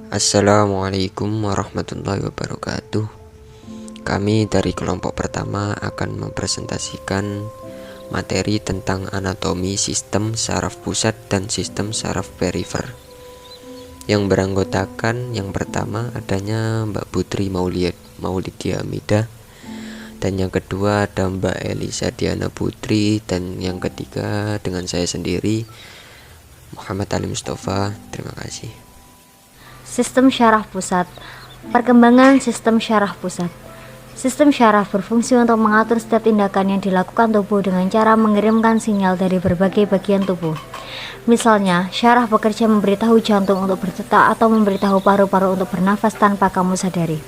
Assalamualaikum warahmatullahi wabarakatuh. Kami dari kelompok pertama akan mempresentasikan materi tentang anatomi sistem saraf pusat dan sistem saraf perifer. Yang beranggotakan yang pertama adanya Mbak Putri Maulidia Hamidah, dan yang kedua ada Mbak Elisa Diana Putri, dan yang ketiga dengan saya sendiri Muhammad Ali Mustafa. Terima kasih. Sistem syaraf pusat. Perkembangan sistem syaraf pusat. Sistem syaraf berfungsi untuk mengatur setiap tindakan yang dilakukan tubuh dengan cara mengirimkan sinyal dari berbagai bagian tubuh. Misalnya, syaraf bekerja memberitahu jantung untuk berdetak atau memberitahu paru-paru untuk bernafas tanpa kamu sadari.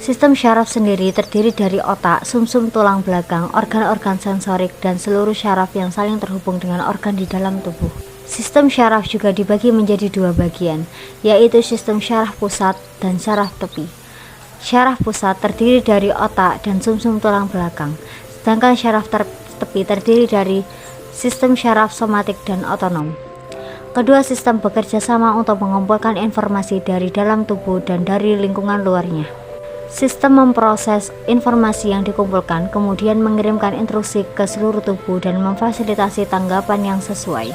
Sistem syaraf sendiri terdiri dari otak, sumsum tulang belakang, organ-organ sensorik, dan seluruh syaraf yang saling terhubung dengan organ di dalam tubuh. Sistem syaraf juga dibagi menjadi dua bagian, yaitu sistem syaraf pusat dan syaraf tepi. Syaraf pusat terdiri dari otak dan sumsum tulang belakang, sedangkan syaraf tepi terdiri dari sistem syaraf somatik dan otonom. Kedua sistem bekerja sama untuk mengumpulkan informasi dari dalam tubuh dan dari lingkungan luarnya. Sistem memproses informasi yang dikumpulkan, kemudian mengirimkan instruksi ke seluruh tubuh dan memfasilitasi tanggapan yang sesuai.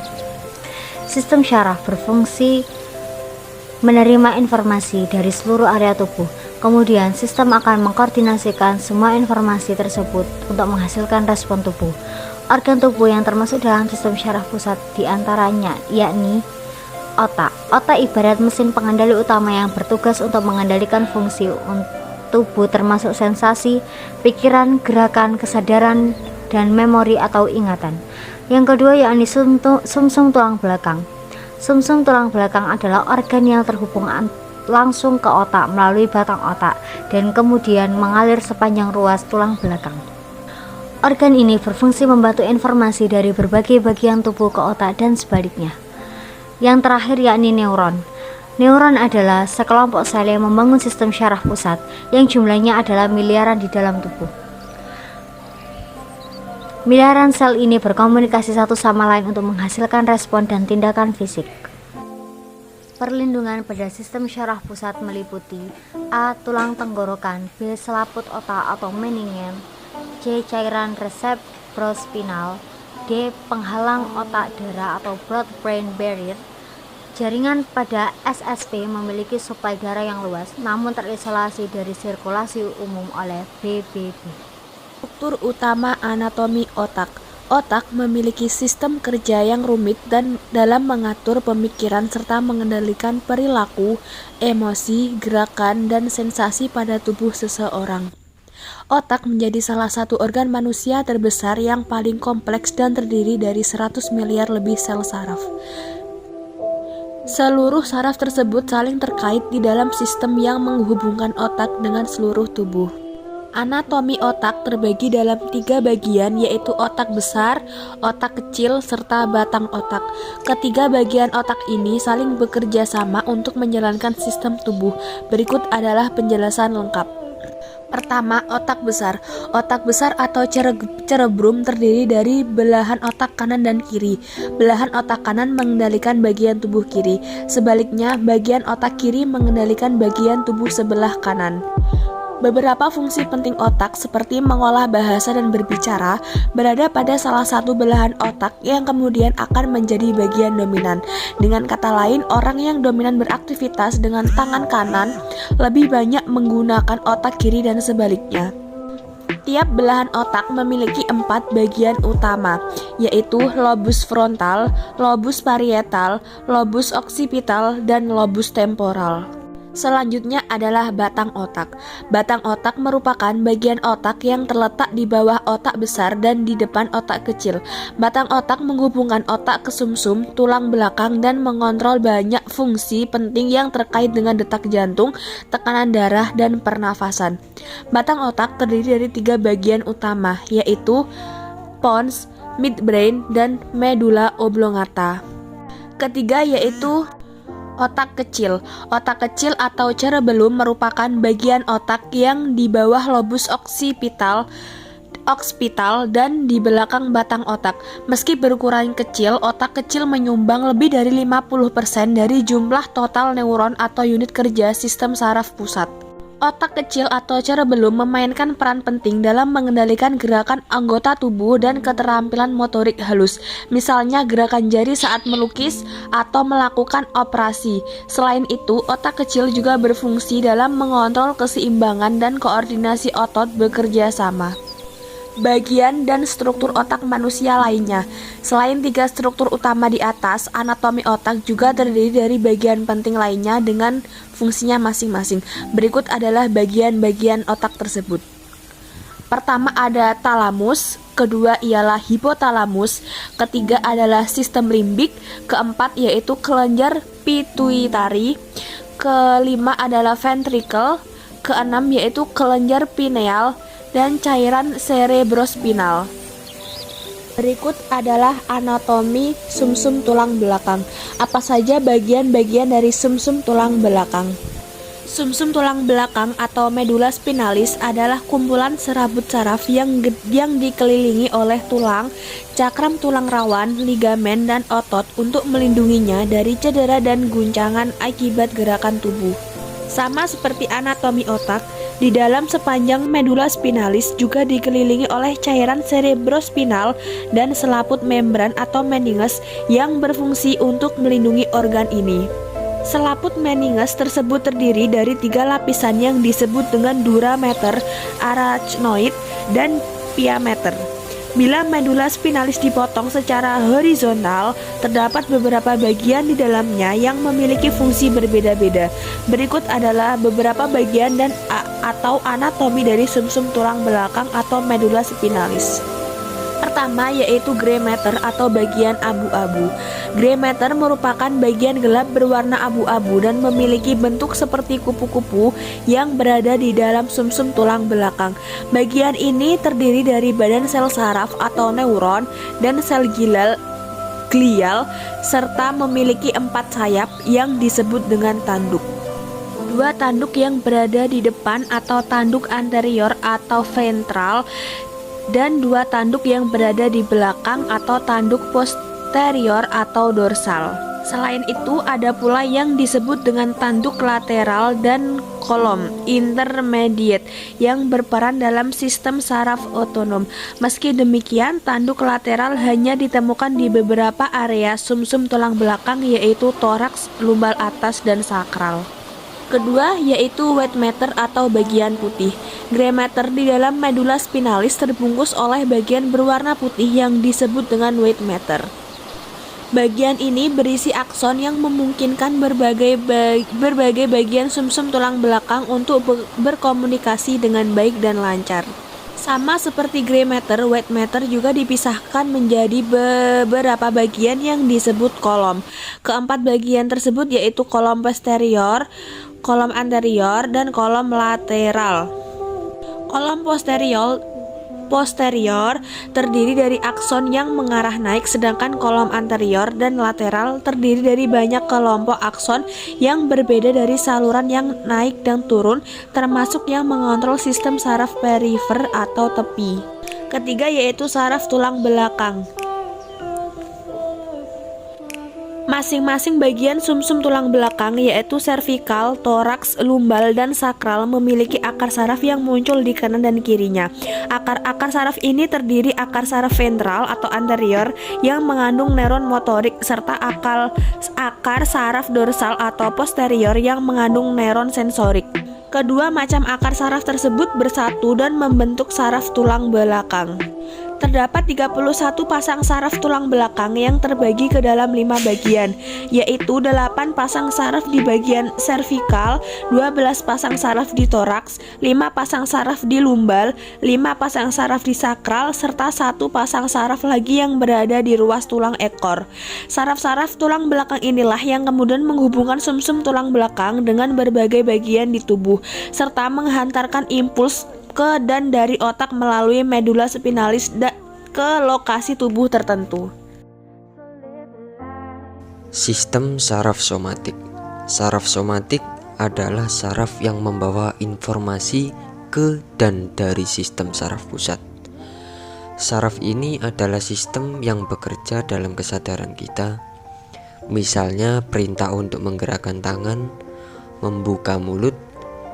Sistem syaraf berfungsi menerima informasi dari seluruh area tubuh. Kemudian sistem akan mengkoordinasikan semua informasi tersebut untuk menghasilkan respon tubuh. Organ tubuh yang termasuk dalam sistem syaraf pusat diantaranya yakni otak. Otak ibarat mesin pengendali utama yang bertugas untuk mengendalikan fungsi tubuh termasuk sensasi, pikiran, gerakan, kesadaran, dan memori atau ingatan. Yang kedua yakni sumsum tulang belakang. Sumsum tulang belakang adalah organ yang terhubung langsung ke otak melalui batang otak dan kemudian mengalir sepanjang ruas tulang belakang. Organ ini berfungsi membantu informasi dari berbagai bagian tubuh ke otak dan sebaliknya. Yang terakhir yakni neuron. Neuron adalah sekelompok sel yang membangun sistem syaraf pusat yang jumlahnya adalah miliaran di dalam tubuh. Miliaran sel ini berkomunikasi satu sama lain untuk menghasilkan respon dan tindakan fisik. Perlindungan pada sistem syaraf pusat meliputi A. Tulang tenggorokan, B. Selaput otak atau meningen, C. Cairan reseptorospinal, D. Penghalang otak darah atau blood-brain barrier. Jaringan pada SSP memiliki suplai darah yang luas, namun terisolasi dari sirkulasi umum oleh BBB. Struktur utama anatomi otak. Otak memiliki sistem kerja yang rumit dan dalam mengatur pemikiran serta mengendalikan perilaku, emosi, gerakan, dan sensasi pada tubuh seseorang. Otak menjadi salah satu organ manusia terbesar yang paling kompleks dan terdiri dari 100 miliar lebih sel saraf. Seluruh saraf tersebut saling terkait di dalam sistem yang menghubungkan otak dengan seluruh tubuh. Anatomi otak terbagi dalam 3 bagian, yaitu otak besar, otak kecil, serta batang otak. Ketiga bagian otak ini saling bekerja sama untuk menjalankan sistem tubuh. Berikut adalah penjelasan lengkap. Pertama, otak besar. Otak besar atau cerebrum terdiri dari belahan otak kanan dan kiri. Belahan otak kanan mengendalikan bagian tubuh kiri. Sebaliknya, bagian otak kiri mengendalikan bagian tubuh sebelah kanan. Beberapa fungsi penting otak seperti mengolah bahasa dan berbicara berada pada salah satu belahan otak yang kemudian akan menjadi bagian dominan. Dengan kata lain, orang yang dominan beraktivitas dengan tangan kanan lebih banyak menggunakan otak kiri dan sebaliknya. Tiap belahan otak memiliki 4 bagian utama, yaitu lobus frontal, lobus parietal, lobus occipital, dan lobus temporal. Selanjutnya adalah batang otak. Batang otak merupakan bagian otak yang terletak di bawah otak besar dan di depan otak kecil. Batang otak menghubungkan otak ke sumsum, tulang belakang, dan mengontrol banyak fungsi penting yang terkait dengan detak jantung, tekanan darah, dan pernafasan. Batang otak terdiri dari 3 bagian utama, yaitu pons, midbrain, dan medulla oblongata. Ketiga yaitu otak kecil. Otak kecil atau cerebellum merupakan bagian otak yang di bawah lobus occipital oksipital dan di belakang batang otak. Meski berukuran kecil, otak kecil menyumbang lebih dari 50% dari jumlah total neuron atau unit kerja sistem saraf pusat. Otak kecil atau cerebellum memainkan peran penting dalam mengendalikan gerakan anggota tubuh dan keterampilan motorik halus, misalnya gerakan jari saat melukis atau melakukan operasi. Selain itu, otak kecil juga berfungsi dalam mengontrol keseimbangan dan koordinasi otot bekerja sama. Bagian dan struktur otak manusia lainnya. Selain 3 struktur utama di atas, anatomi otak juga terdiri dari bagian penting lainnya dengan fungsinya masing-masing. Berikut adalah bagian-bagian otak tersebut. Pertama ada talamus, kedua ialah hipotalamus, ketiga adalah sistem limbik, keempat yaitu kelenjar pituitari, kelima adalah ventricle, keenam yaitu kelenjar pineal, dan cairan cerebrospinal. Berikut adalah anatomi sumsum tulang belakang. Apa saja bagian-bagian dari sumsum tulang belakang? Sumsum tulang belakang atau medula spinalis adalah kumpulan serabut saraf yang dikelilingi oleh tulang, cakram tulang rawan, ligamen, dan otot untuk melindunginya dari cedera dan guncangan akibat gerakan tubuh. Sama seperti anatomi otak, di dalam sepanjang medula spinalis juga dikelilingi oleh cairan cerebrospinal dan selaput membran atau meninges yang berfungsi untuk melindungi organ ini. Selaput meninges tersebut terdiri dari 3 lapisan yang disebut dengan dura mater, arachnoid, dan pia mater. Bila medula spinalis dipotong secara horizontal, terdapat beberapa bagian di dalamnya yang memiliki fungsi berbeda-beda. Berikut adalah beberapa bagian dan atau anatomi dari sumsum tulang belakang atau medula spinalis. Pertama yaitu gray matter atau bagian abu-abu. Gray matter merupakan bagian gelap berwarna abu-abu dan memiliki bentuk seperti kupu-kupu yang berada di dalam sumsum tulang belakang. Bagian ini terdiri dari badan sel saraf atau neuron dan sel glial serta memiliki 4 sayap yang disebut dengan tanduk. 2 tanduk yang berada di depan atau tanduk anterior atau ventral, dan 2 tanduk yang berada di belakang atau tanduk posterior atau dorsal. Selain itu ada pula yang disebut dengan tanduk lateral dan kolom intermediate yang berperan dalam sistem saraf otonom. Meski demikian, tanduk lateral hanya ditemukan di beberapa area sumsum tulang belakang yaitu toraks, lumbal atas, dan sakral. Kedua yaitu white matter atau bagian putih. Gray matter di dalam medula spinalis terbungkus oleh bagian berwarna putih yang disebut dengan white matter. Bagian ini berisi akson yang memungkinkan berbagai bagian sumsum tulang belakang untuk berkomunikasi dengan baik dan lancar. Sama seperti gray matter, white matter juga dipisahkan menjadi beberapa bagian yang disebut kolom. Keempat bagian tersebut yaitu kolom posterior, kolom anterior, dan kolom lateral. Kolom posterior terdiri dari akson yang mengarah naik, sedangkan kolom anterior dan lateral terdiri dari banyak kelompok akson yang berbeda dari saluran yang naik dan turun, termasuk yang mengontrol sistem saraf perifer atau tepi. Ketiga yaitu saraf tulang belakang. Masing-masing bagian sumsum tulang belakang yaitu servikal, toraks, lumbal, dan sakral memiliki akar saraf yang muncul di kanan dan kirinya. Akar saraf ini terdiri akar saraf ventral atau anterior yang mengandung neuron motorik serta akar saraf dorsal atau posterior yang mengandung neuron sensorik. Kedua macam akar saraf tersebut bersatu dan membentuk saraf tulang belakang. Terdapat 31 pasang saraf tulang belakang yang terbagi ke dalam 5 bagian, yaitu 8 pasang saraf di bagian servikal, 12 pasang saraf di toraks, 5 pasang saraf di lumbal, 5 pasang saraf di sakral, serta 1 pasang saraf lagi yang berada di ruas tulang ekor. Saraf-saraf tulang belakang inilah yang kemudian menghubungkan sumsum tulang belakang dengan berbagai bagian di tubuh, serta menghantarkan impuls ke dan dari otak melalui medula spinalis ke lokasi tubuh tertentu. Sistem saraf somatik. Saraf somatik adalah saraf yang membawa informasi ke dan dari sistem saraf pusat. Saraf ini adalah sistem yang bekerja dalam kesadaran kita. Misalnya perintah untuk menggerakkan tangan, membuka mulut,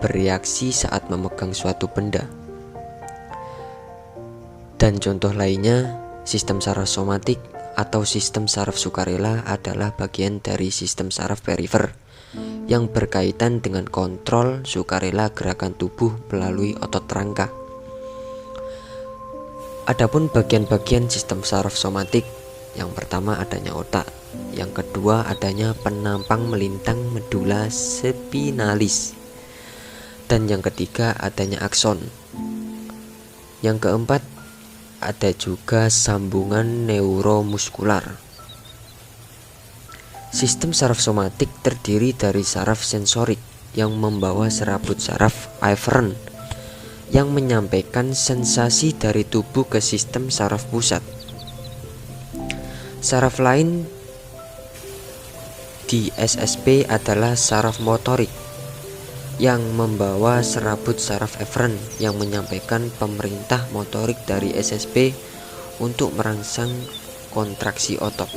bereaksi saat memegang suatu benda. Dan contoh lainnya, sistem saraf somatik atau sistem saraf sukarela adalah bagian dari sistem saraf perifer yang berkaitan dengan kontrol sukarela gerakan tubuh melalui otot rangka. Adapun bagian-bagian sistem saraf somatik, yang pertama adanya otak, yang kedua adanya penampang melintang medula spinalis, dan yang ketiga adanya akson. Yang keempat ada juga sambungan neuromuskular. Sistem saraf somatik terdiri dari saraf sensorik yang membawa serabut saraf afferent yang menyampaikan sensasi dari tubuh ke sistem saraf pusat. Saraf lain di SSP adalah saraf motorik yang membawa serabut saraf efferent yang menyampaikan pemerintah motorik dari SSP untuk merangsang kontraksi otot.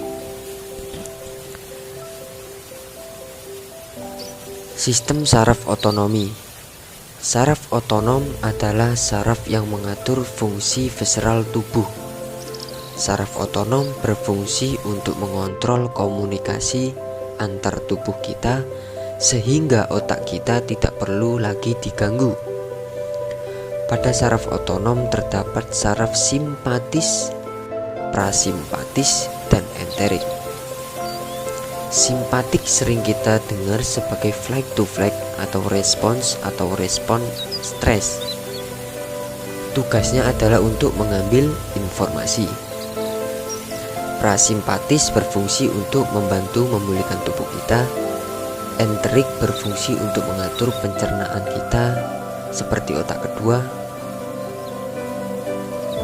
Sistem saraf otonomi. Saraf otonom adalah saraf yang mengatur fungsi visceral tubuh. Saraf otonom berfungsi untuk mengontrol komunikasi antar tubuh kita sehingga otak kita tidak perlu lagi diganggu. Pada saraf otonom terdapat saraf simpatis, prasimpatis, dan enterik. Simpatik sering kita dengar sebagai flight to flight atau respons stress. Tugasnya adalah untuk mengambil informasi. Prasimpatis berfungsi untuk membantu memulihkan tubuh kita. Enterik berfungsi untuk mengatur pencernaan kita seperti otak kedua.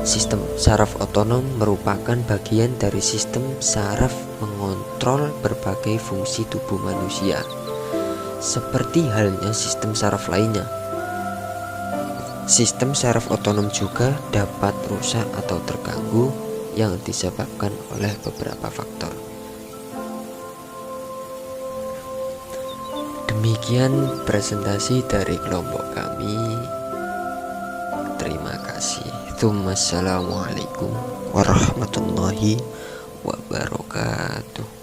Sistem saraf otonom merupakan bagian dari sistem saraf mengontrol berbagai fungsi tubuh manusia, seperti halnya sistem saraf lainnya. Sistem saraf otonom juga dapat rusak atau terganggu yang disebabkan oleh beberapa faktor. Demikian presentasi dari kelompok kami. Terima kasih. Assalamualaikum warahmatullahi wabarakatuh.